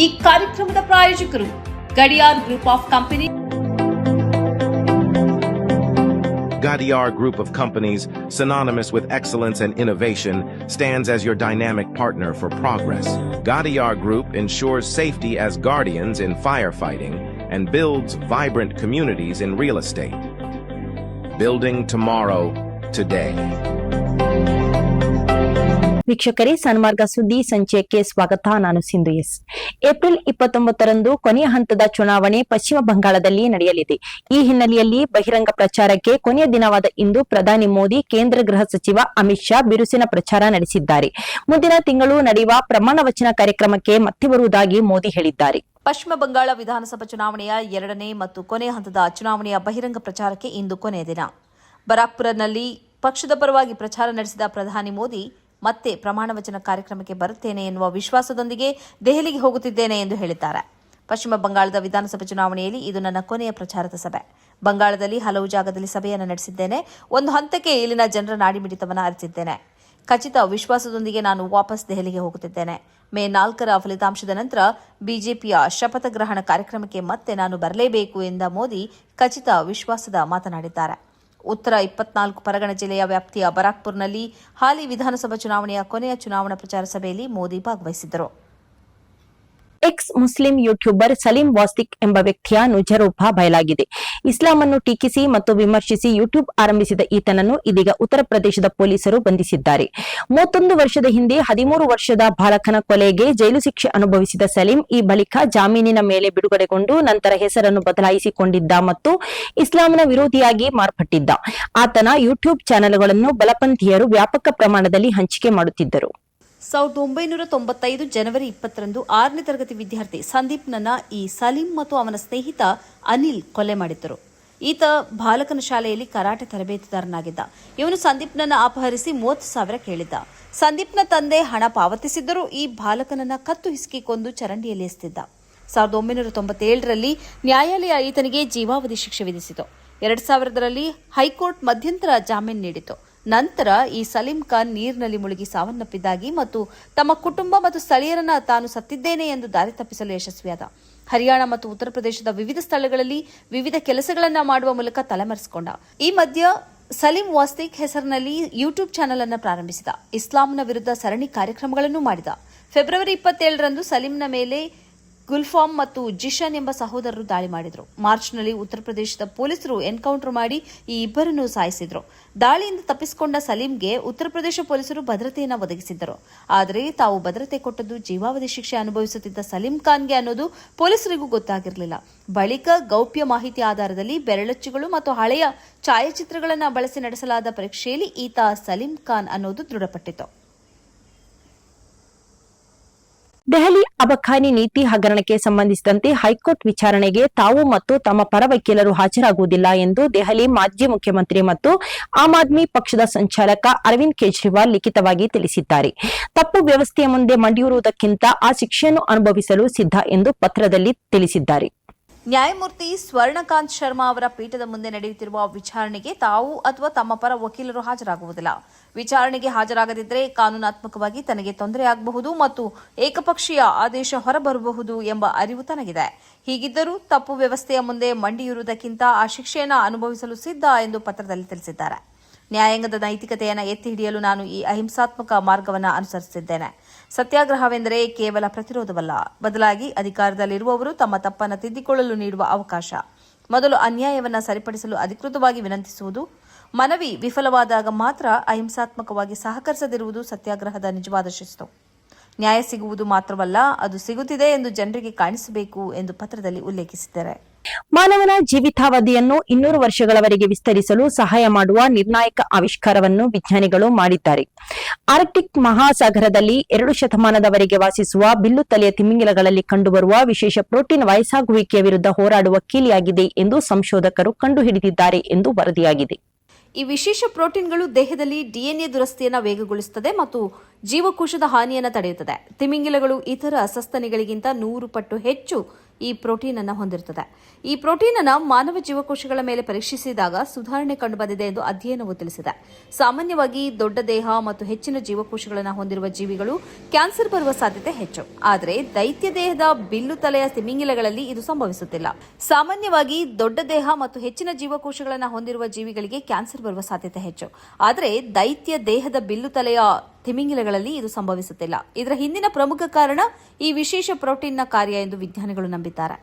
ಈ ಕಾರ್ಯಕ್ರಮದ ಪ್ರಾಯೋಜಕರು Gadiyar group of company. Gadiar Group of Companies, synonymous with excellence and innovation, stands as your dynamic partner for progress. Gadiar Group ensures safety as guardians in firefighting and builds vibrant communities in real estate. Building tomorrow, today. ವೀಕ್ಷಕರೇ, ಸನ್ಮಾರ್ಗ ಸುದ್ದಿ ಸಂಚಯಕ್ಕೆ ಸ್ವಾಗತ. ನಾನು Sindhu S. April 29ರಂದು ಕೊನೆಯ ಹಂತದ ಚುನಾವಣೆ ಪಶ್ಚಿಮ ಬಂಗಾಳದಲ್ಲಿ ನಡೆಯಲಿದೆ. ಈ ಹಿನ್ನೆಲೆಯಲ್ಲಿ ಬಹಿರಂಗ ಪ್ರಚಾರಕ್ಕೆ ಕೊನೆಯ ದಿನವಾದ ಇಂದು ಪ್ರಧಾನಿ ಮೋದಿ ಕೇಂದ್ರ ಗೃಹ ಸಚಿವ ಅಮಿತ್ ಶಾ ಬಿರುಸಿನ ಪ್ರಚಾರ ನಡೆಸಿದ್ದಾರೆ. ಮುಂದಿನ ತಿಂಗಳು ನಡೆಯುವ ಪ್ರಮಾಣ ವಚನ ಕಾರ್ಯಕ್ರಮಕ್ಕೆ ಮತ್ತೆ ಬರುವುದಾಗಿ ಮೋದಿ ಹೇಳಿದ್ದಾರೆ. ಪಶ್ಚಿಮ ಬಂಗಾಳ ವಿಧಾನಸಭಾ ಚುನಾವಣೆಯ 2ನೇ ಮತ್ತು ಕೊನೆಯ ಹಂತದ ಚುನಾವಣೆಯ ಬಹಿರಂಗ ಪ್ರಚಾರಕ್ಕೆ ಇಂದು ಕೊನೆಯ ದಿನ. ಬರಾಕ್ಪುರನಲ್ಲಿ ಪಕ್ಷದ ಪರವಾಗಿ ಪ್ರಚಾರ ನಡೆಸಿದ ಪ್ರಧಾನಿ ಮೋದಿ ಮತ್ತೆ ಪ್ರಮಾಣ ವಚನ ಕಾರ್ಯಕ್ರಮಕ್ಕೆ ಬರುತ್ತೇನೆ ಎನ್ನುವ ವಿಶ್ವಾಸದೊಂದಿಗೆ ದೆಹಲಿಗೆ ಹೋಗುತ್ತಿದ್ದೇನೆ ಎಂದು ಹೇಳಿದ್ದಾರೆ. ಪಶ್ಚಿಮ ಬಂಗಾಳದ ವಿಧಾನಸಭಾ ಚುನಾವಣೆಯಲ್ಲಿ ಇದು ನನ್ನ ಕೊನೆಯ ಪ್ರಚಾರದ ಸಭೆ. ಬಂಗಾಳದಲ್ಲಿ ಹಲವು ಜಾಗದಲ್ಲಿ ಸಭೆಯನ್ನು ನಡೆಸಿದ್ದೇನೆ. ಒಂದು ಹಂತಕ್ಕೆ ಇಲ್ಲಿನ ಜನರ ನಾಡಿಮಿಡಿತವನ್ನು ಅರಿತಿದ್ದೇನೆ. ಖಚಿತ ವಿಶ್ವಾಸದೊಂದಿಗೆ ನಾನು ವಾಪಸ್ ದೆಹಲಿಗೆ ಹೋಗುತ್ತಿದ್ದೇನೆ. ಮೇ 4ರ ಫಲಿತಾಂಶದ ನಂತರ ಬಿಜೆಪಿಯ ಶಪಥ ಗ್ರಹಣ ಕಾರ್ಯಕ್ರಮಕ್ಕೆ ಮತ್ತೆ ನಾನು ಬರಲೇಬೇಕು ಎಂದ ಮೋದಿ ಖಚಿತ ವಿಶ್ವಾಸದ ಮಾತನಾಡಿದ್ದಾರೆ. ಉತ್ತರ 24 ಪರಗಣ ಜಿಲ್ಲೆಯ ವ್ಯಾಪ್ತಿಯ ಬರಾಕ್ಪುರ್ನಲ್ಲಿ ಹಾಲಿ ವಿಧಾನಸಭಾ ಚುನಾವಣೆಯ ಕೊನೆಯ ಚುನಾವಣಾ ಪ್ರಚಾರ ಸಭೆಯಲ್ಲಿ ಮೋದಿ ಭಾಗವಹಿಸಿದ್ದರು. ಎಕ್ಸ್ ಮುಸ್ಲಿಂ ಯೂಟ್ಯೂಬರ್ ಸಲೀಂ ವಾಸ್ತಿಕ್ ಎಂಬ ವ್ಯಕ್ತಿಯ ನಿಜರೂಪ ಬಯಲಾಗಿದೆ. ಇಸ್ಲಾಂ ಅನ್ನು ಟೀಕಿಸಿ ಮತ್ತು ವಿಮರ್ಶಿಸಿ ಯೂಟ್ಯೂಬ್ ಆರಂಭಿಸಿದ ಈತನನ್ನು ಇದೀಗ ಉತ್ತರ ಪ್ರದೇಶದ ಪೊಲೀಸರು ಬಂಧಿಸಿದ್ದಾರೆ. 31 ವರ್ಷದ ಹಿಂದೆ 13 ವರ್ಷದ ಬಾಲಕನ ಕೊಲೆಗೆ ಜೈಲು ಶಿಕ್ಷೆ ಅನುಭವಿಸಿದ ಸಲೀಂ ಈ ಬಳಿಕ ಜಾಮೀನಿನ ಮೇಲೆ ಬಿಡುಗಡೆಗೊಂಡು ನಂತರ ಹೆಸರನ್ನು ಬದಲಾಯಿಸಿಕೊಂಡಿದ್ದ ಮತ್ತು ಇಸ್ಲಾಂನ ವಿರೋಧಿಯಾಗಿ ಮಾರ್ಪಟ್ಟಿದ್ದ. ಆತನ ಯೂಟ್ಯೂಬ್ ಚಾನೆಲ್ಗಳನ್ನು ಬಲಪಂಥೀಯರು ವ್ಯಾಪಕ ಪ್ರಮಾಣದಲ್ಲಿ ಹಂಚಿಕೆ ಮಾಡುತ್ತಿದ್ದರು. 1995 ಜನವರಿ 20ರಂದು 6ನೇ ತರಗತಿ ವಿದ್ಯಾರ್ಥಿ ಸಂದೀಪ್ನನ್ನ ಈ ಸಲೀಂ ಮತ್ತು ಅವನ ಸ್ನೇಹಿತ ಅನಿಲ್ ಕೊಲೆ ಮಾಡಿದ್ದರು. ಈತ ಬಾಲಕನ ಶಾಲೆಯಲ್ಲಿ ಕರಾಟೆ ತರಬೇತುದಾರನಾಗಿದ್ದ. ಇವನು ಸಂದೀಪ್ನನ್ನ ಅಪಹರಿಸಿ 30,000 ಕೇಳಿದ್ದ. ಸಂದೀಪ್ನ ತಂದೆ ಹಣ ಪಾವತಿಸಿದ್ದರೂ ಈ ಬಾಲಕನನ್ನ ಕತ್ತು ಹಿಸುಕಿ ಕೊಂದು ಚರಂಡಿಯಲ್ಲಿ ಎಸೆದಿದ್ದ. 1997ರಲ್ಲಿ ನ್ಯಾಯಾಲಯ ಈತನಿಗೆ ಜೀವಾವಧಿ ಶಿಕ್ಷೆ ವಿಧಿಸಿತು. 2000ರಲ್ಲಿ ಹೈಕೋರ್ಟ್ ಮಧ್ಯಂತರ ಜಾಮೀನು ನೀಡಿತು. ನಂತರ ಈ ಸಲೀಂ ಖಾನ್ ನೀರಿನಲ್ಲಿ ಮುಳುಗಿ ಸಾವನ್ನಪ್ಪಿದ್ದಾಗಿ ಮತ್ತು ತಮ್ಮ ಕುಟುಂಬ ಮತ್ತು ಸ್ಥಳೀಯರನ್ನ ತಾನು ಸತ್ತಿದ್ದೇನೆ ಎಂದು ದಾರಿ ತಪ್ಪಿಸಲು ಯಶಸ್ವಿಯಾದ. ಹರಿಯಾಣ ಮತ್ತು ಉತ್ತರ ಪ್ರದೇಶದ ವಿವಿಧ ಸ್ಥಳಗಳಲ್ಲಿ ವಿವಿಧ ಕೆಲಸಗಳನ್ನು ಮಾಡುವ ಮೂಲಕ ತಲೆಮರೆಸಿಕೊಂಡ. ಈ ಮಧ್ಯ ಸಲೀಂ ವಾಸ್ತಿಕ್ ಹೆಸರಿನಲ್ಲಿ ಯೂಟ್ಯೂಬ್ ಚಾನೆಲ್ ಅನ್ನು ಪ್ರಾರಂಭಿಸಿದ. ಇಸ್ಲಾಂನ ವಿರುದ್ಧ ಸರಣಿ ಕಾರ್ಯಕ್ರಮಗಳನ್ನು ಮಾಡಿದ. ಫೆಬ್ರವರಿ 27ರಂದು ಸಲೀಂನ ಮೇಲೆ ಗುಲ್ಫಾಮ್ ಮತ್ತು ಜಿಶನ್ ಎಂಬ ಸಹೋದರರು ದಾಳಿ ಮಾಡಿದರು. ಮಾರ್ಚ್ನಲ್ಲಿ ಉತ್ತರ ಪ್ರದೇಶದ ಪೊಲೀಸರು ಎನ್ಕೌಂಟರ್ ಮಾಡಿ ಈ ಇಬ್ಬರನ್ನು ಸಾಯಿಸಿದ್ರು. ದಾಳಿಯಿಂದ ತಪ್ಪಿಸಿಕೊಂಡ ಸಲೀಂಗೆ ಉತ್ತರ ಪ್ರದೇಶ ಪೊಲೀಸರು ಭದ್ರತೆಯನ್ನು ಒದಗಿಸಿದ್ದರು. ಆದರೆ ತಾವು ಭದ್ರತೆ ಕೊಟ್ಟದ್ದು ಜೀವಾವಧಿ ಶಿಕ್ಷೆ ಅನುಭವಿಸುತ್ತಿದ್ದ ಸಲೀಂ ಖಾನ್ಗೆ ಅನ್ನೋದು ಪೊಲೀಸರಿಗೂ ಗೊತ್ತಾಗಿರಲಿಲ್ಲ. ಬಳಿಕ ಗೌಪ್ಯ ಮಾಹಿತಿ ಆಧಾರದಲ್ಲಿ ಬೆರಳಚ್ಚುಗಳು ಮತ್ತು ಹಳೆಯ ಛಾಯಾಚಿತ್ರಗಳನ್ನು ಬಳಸಿ ನಡೆಸಲಾದ ಪರೀಕ್ಷೆಯಲ್ಲಿ ಈತ ಸಲೀಂ ಖಾನ್ ಅನ್ನೋದು ದೃಢಪಟ್ಟಿತು. ದೆಹಲಿ ಅಬಕಾರಿ ನೀತಿ ಹಗರಣಕ್ಕೆ ಸಂಬಂಧಿಸಿದಂತೆ ಹೈಕೋರ್ಟ್ ವಿಚಾರಣೆಗೆ ತಾವು ಮತ್ತು ತಮ್ಮ ಪರ ವಕೀಲರು ಹಾಜರಾಗುವುದಿಲ್ಲ ಎಂದು ದೆಹಲಿ ಮಾಜಿ ಮುಖ್ಯಮಂತ್ರಿ ಮತ್ತು ಆಮ್ ಆದ್ಮಿ ಪಕ್ಷದ ಸಂಚಾಲಕ ಅರವಿಂದ್ ಕೇಜ್ರಿವಾಲ್ ಲಿಖಿತವಾಗಿ ತಿಳಿಸಿದ್ದಾರೆ. ತಪ್ಪು ವ್ಯವಸ್ಥೆಯ ಮುಂದೆ ಮಂಡಿಯುವುದಕ್ಕಿಂತ ಆ ಶಿಕ್ಷೆಯನ್ನು ಅನುಭವಿಸಲು ಸಿದ್ಧ ಎಂದು ಪತ್ರದಲ್ಲಿ ತಿಳಿಸಿದ್ದಾರೆ. ನ್ಯಾಯಮೂರ್ತಿ ಸ್ವರ್ಣಕಾಂತ್ ಶರ್ಮಾ ಅವರ ಪೀಠದ ಮುಂದೆ ನಡೆಯುತ್ತಿರುವ ವಿಚಾರಣೆಗೆ ತಾವು ಅಥವಾ ತಮ್ಮ ಪರ ವಕೀಲರು ಹಾಜರಾಗುವುದಿಲ್ಲ. ವಿಚಾರಣೆಗೆ ಹಾಜರಾಗದಿದ್ದರೆ ಕಾನೂನಾತ್ಮಕವಾಗಿ ತನಗೆ ತೊಂದರೆಯಾಗಬಹುದು ಮತ್ತು ಏಕಪಕ್ಷೀಯ ಆದೇಶ ಹೊರಬರಬಹುದು ಎಂಬ ಅರಿವು ತನಗಿದೆ. ಹೀಗಿದ್ದರೂ ತಪ್ಪು ವ್ಯವಸ್ಥೆಯ ಮುಂದೆ ಮಂಡಿಯುವುದಕ್ಕಿಂತ ಆ ಶಿಕ್ಷೆಯನ್ನು ಅನುಭವಿಸಲು ಸಿದ್ಧ ಎಂದು ಪತ್ರದಲ್ಲಿ ತಿಳಿಸಿದ್ದಾರೆ. ನ್ಯಾಯಾಂಗದ ನೈತಿಕತೆಯನ್ನು ಎತ್ತಿ ಹಿಡಿಯಲು ನಾನು ಈ ಅಹಿಂಸಾತ್ಮಕ ಮಾರ್ಗವನ್ನು ಅನುಸರಿಸಿದ್ದೇನೆ. ಸತ್ಯಾಗ್ರಹವೆಂದರೆ ಕೇವಲ ಪ್ರತಿರೋಧವಲ್ಲ, ಬದಲಾಗಿ ಅಧಿಕಾರದಲ್ಲಿರುವವರು ತಮ್ಮ ತಪ್ಪನ್ನು ತಿದ್ದಿಕೊಳ್ಳಲು ನೀಡುವ ಅವಕಾಶ. ಮೊದಲು ಅನ್ಯಾಯವನ್ನು ಸರಿಪಡಿಸಲು ಅಧಿಕೃತವಾಗಿ ವಿನಂತಿಸುವುದು. ಮನವಿ ವಿಫಲವಾದಾಗ ಮಾತ್ರ ಅಹಿಂಸಾತ್ಮಕವಾಗಿ ಸಹಕರಿಸದಿರುವುದು ಸತ್ಯಾಗ್ರಹದ ನಿಜವಾದ ಶಿಸ್ತು. ನ್ಯಾಯ ಸಿಗುವುದು ಮಾತ್ರವಲ್ಲ, ಅದು ಸಿಗುತ್ತಿದೆ ಎಂದು ಜನರಿಗೆ ಕಾಣಿಸಬೇಕು ಎಂದು ಪತ್ರದಲ್ಲಿ ಉಲ್ಲೇಖಿಸಿದ್ದಾರೆ. ಮಾನವನ ಜೀವಿತಾವಧಿಯನ್ನು 200 ವರ್ಷಗಳವರೆಗೆ ವಿಸ್ತರಿಸಲು ಸಹಾಯ ಮಾಡುವ ನಿರ್ಣಾಯಕ ಆವಿಷ್ಕಾರವನ್ನು ವಿಜ್ಞಾನಿಗಳು ಮಾಡಿದ್ದಾರೆ. ಆರ್ಕ್ಟಿಕ್ ಮಹಾಸಾಗರದಲ್ಲಿ 2 ಶತಮಾನದವರೆಗೆ ವಾಸಿಸುವ ಬಿಲ್ಲು ತಲೆಯ ತಿಮಿಂಗಿಲಗಳಲ್ಲಿ ಕಂಡುಬರುವ ವಿಶೇಷ ಪ್ರೋಟೀನ್ ವಯಸ್ಸಾಗುವಿಕೆಯ ವಿರುದ್ಧ ಹೋರಾಡುವ ಕೀಲಿಯಾಗಿದೆ ಎಂದು ಸಂಶೋಧಕರು ಕಂಡುಹಿಡಿದಿದ್ದಾರೆ ಎಂದು ವರದಿಯಾಗಿದೆ. ಈ ವಿಶೇಷ ಪ್ರೋಟೀನ್ಗಳು ದೇಹದಲ್ಲಿ ಡಿಎನ್ಎ ದುರಸ್ತಿಯನ್ನು ವೇಗಗೊಳಿಸುತ್ತದೆ ಮತ್ತು ಜೀವಕೋಶದ ಹಾನಿಯನ್ನು ತಡೆಯುತ್ತದೆ. ತಿಮಿಂಗಿಲಗಳು ಇತರ ಸಸ್ತನಿಗಳಿಗಿಂತ 100 ಪಟ್ಟು ಹೆಚ್ಚು ಈ ಪ್ರೋಟೀನ್ ಅನ್ನು ಹೊಂದಿರುತ್ತದೆ. ಈ ಪ್ರೋಟೀನ್ ಅನ್ನು ಮಾನವ ಜೀವಕೋಶಗಳ ಮೇಲೆ ಪರೀಕ್ಷಿಸಿದಾಗ ಸುಧಾರಣೆ ಕಂಡುಬಂದಿದೆ ಎಂದು ಅಧ್ಯಯನವು ತಿಳಿಸಿದೆ. ಸಾಮಾನ್ಯವಾಗಿ ದೊಡ್ಡ ದೇಹ ಮತ್ತು ಹೆಚ್ಚಿನ ಜೀವಕೋಶಗಳನ್ನು ಹೊಂದಿರುವ ಜೀವಿಗಳು ಕ್ಯಾನ್ಸರ್ ಬರುವ ಸಾಧ್ಯತೆ ಹೆಚ್ಚು. ಆದರೆ ದೈತ್ಯ ದೇಹದ ಬಿಲ್ಲು ತಲೆಯ ತಿಮಿಂಗಿಲಗಳಲ್ಲಿ ಇದು ಸಂಭವಿಸುತ್ತಿಲ್ಲ. ಸಾಮಾನ್ಯವಾಗಿ ದೊಡ್ಡ ದೇಹ ಮತ್ತು ಹೆಚ್ಚಿನ ಜೀವಕೋಶಗಳನ್ನು ಹೊಂದಿರುವ ಜೀವಿಗಳಿಗೆ ಕ್ಯಾನ್ಸರ್ ಬರುವ ಸಾಧ್ಯತೆ ಹೆಚ್ಚು. ಆದರೆ ದೈತ್ಯ ದೇಹದ ಬಿಲ್ಲು ತಲೆಯ ತಿಮಿಂಗಿಲಗಳಲ್ಲಿ ಇದು ಸಂಭವಿಸುತ್ತಿಲ್ಲ. ಇದರ ಹಿಂದಿನ ಪ್ರಮುಖ ಕಾರಣ ಈ ವಿಶೇಷ ಪ್ರೋಟೀನ್ನ ಕಾರ್ಯ ಎಂದು ವಿಜ್ಞಾನಿಗಳು ನಂಬಿದ್ದಾರೆ.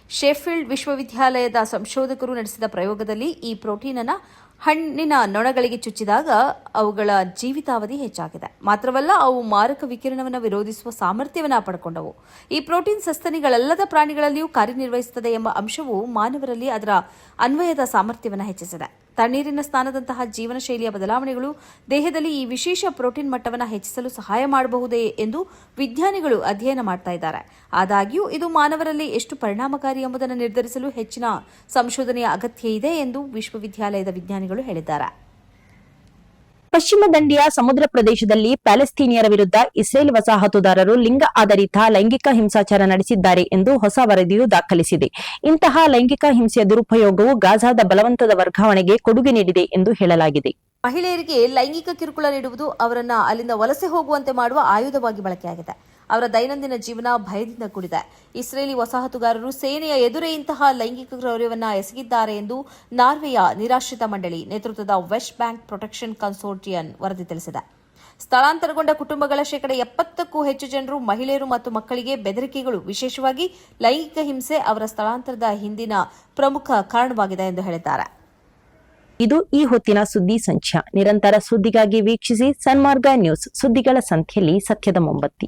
ಶೆಫೀಲ್ಡ್ ವಿಶ್ವವಿದ್ಯಾಲಯದ ಸಂಶೋಧಕರು ನಡೆಸಿದ ಪ್ರಯೋಗದಲ್ಲಿ ಈ ಪ್ರೋಟೀನ್ ಅನ್ನು ಹಣ್ಣಿನ ನೊಣಗಳಿಗೆ ಚುಚ್ಚಿದಾಗ ಅವುಗಳ ಜೀವಿತಾವಧಿ ಹೆಚ್ಚಾಗಿದೆ. ಮಾತ್ರವಲ್ಲ, ಅವು ಮಾರಕ ವಿಕಿರಣವನ್ನು ವಿರೋಧಿಸುವ ಸಾಮರ್ಥ್ಯವನ್ನು ಪಡ್ಕೊಂಡವು. ಈ ಪ್ರೋಟೀನ್ ಸಸ್ತನಿಗಳಲ್ಲದ ಪ್ರಾಣಿಗಳಲ್ಲಿಯೂ ಕಾರ್ಯನಿರ್ವಹಿಸುತ್ತದೆ ಎಂಬ ಅಂಶವು ಮಾನವರಲ್ಲಿ ಅದರ ಅನ್ವಯದ ಸಾಮರ್ಥ್ಯವನ್ನು ಹೆಚ್ಚಿಸಿದೆ. ತಣ್ಣೀರಿನ ಸ್ನಾನದಂತಹ ಜೀವನ ಶೈಲಿಯ ಬದಲಾವಣೆಗಳು ದೇಹದಲ್ಲಿ ಈ ವಿಶೇಷ ಪ್ರೋಟೀನ್ ಮಟ್ಟವನ್ನು ಹೆಚ್ಚಿಸಲು ಸಹಾಯ ಮಾಡಬಹುದೇ ಎಂದು ವಿಜ್ಞಾನಿಗಳು ಅಧ್ಯಯನ ಮಾಡ್ತಾ ಇದ್ದಾರೆ. ಆದಾಗ್ಯೂ ಇದು ಮಾನವರಲ್ಲಿ ಎಷ್ಟು ಪರಿಣಾಮಕಾರಿ ಎಂಬುದನ್ನು ನಿರ್ಧರಿಸಲು ಹೆಚ್ಚಿನ ಸಂಶೋಧನೆಯ ಅಗತ್ಯ ಇದೆ ಎಂದು ವಿಶ್ವವಿದ್ಯಾಲಯದ ವಿಜ್ಞಾನಿಗಳು ಹೇಳಿದ್ದಾರೆ. ಪಶ್ಚಿಮ ದಂಡೆಯ ಸಮುದ್ರ ಪ್ರದೇಶದಲ್ಲಿ ಪ್ಯಾಲೆಸ್ತೀನಿಯರ ವಿರುದ್ಧ ಇಸ್ರೇಲ್ ವಸಾಹತುದಾರರು ಲಿಂಗ ಆಧಾರಿತ ಲೈಂಗಿಕ ಹಿಂಸಾಚಾರ ನಡೆಸಿದ್ದಾರೆ ಎಂದು ಹೊಸ ವರದಿಯು ದಾಖಲಿಸಿದೆ. ಇಂತಹ ಲೈಂಗಿಕ ಹಿಂಸೆಯ ದುರುಪಯೋಗವು ಗಾಜಾದ ಬಲವಂತದ ವರ್ಗಾವಣೆಗೆ ಕೊಡುಗೆ ನೀಡಿದೆ ಎಂದು ಹೇಳಲಾಗಿದೆ. ಮಹಿಳೆಯರಿಗೆ ಲೈಂಗಿಕ ಕಿರುಕುಳ ನೀಡುವುದು ಅವರನ್ನ ಅಲ್ಲಿಂದ ವಲಸೆ ಹೋಗುವಂತೆ ಮಾಡುವ ಆಯುಧವಾಗಿ ಬಳಕೆಯಾಗಿದೆ. ಅವರ ದೈನಂದಿನ ಜೀವನ ಭಯದಿಂದ ಕೂಡಿದೆ. ಇಸ್ರೇಲಿ ವಸಾಹತುಗಾರರು ಸೇನೆಯ ಎದುರೇ ಇಂತಹ ಲೈಂಗಿಕ ಕ್ರೌರ್ಯವನ್ನು ಎಸಗಿದ್ದಾರೆ ಎಂದು ನಾರ್ವೆಯ ನಿರಾಶ್ರಿತ ಮಂಡಳಿ ನೇತೃತ್ವದ ವೆಸ್ಟ್ ಬ್ಯಾಂಕ್ ಪ್ರೊಟೆಕ್ಷನ್ ಕನ್ಸೋರ್ಟಿಯಂ ವರದಿ ತಿಳಿಸಿದೆ. ಸ್ಥಳಾಂತರಗೊಂಡ ಕುಟುಂಬಗಳ 70%ಕ್ಕೂ ಹೆಚ್ಚು ಜನರು ಮಹಿಳೆಯರು ಮತ್ತು ಮಕ್ಕಳಿಗೆ ಬೆದರಿಕೆಗಳು, ವಿಶೇಷವಾಗಿ ಲೈಂಗಿಕ ಹಿಂಸೆ ಅವರ ಸ್ಥಳಾಂತರದ ಹಿಂದಿನ ಪ್ರಮುಖ ಕಾರಣವಾಗಿದೆ ಎಂದು ಹೇಳಿದ್ದಾರೆ. ಇದು ಈ ಹೊತ್ತಿನ ಸುದ್ದಿ ಸಂಚ. ನಿರಂತರ ಸುದ್ದಿಗಾಗಿ ವೀಕ್ಷಿಸಿ ಸನ್ಮಾರ್ಗ ನ್ಯೂಸ್. ಸುದ್ದಿಗಳ ಸಂಖ್ಯೆಯಲ್ಲಿ ಸತ್ಯದ ಮೊಂಬತ್ತಿ.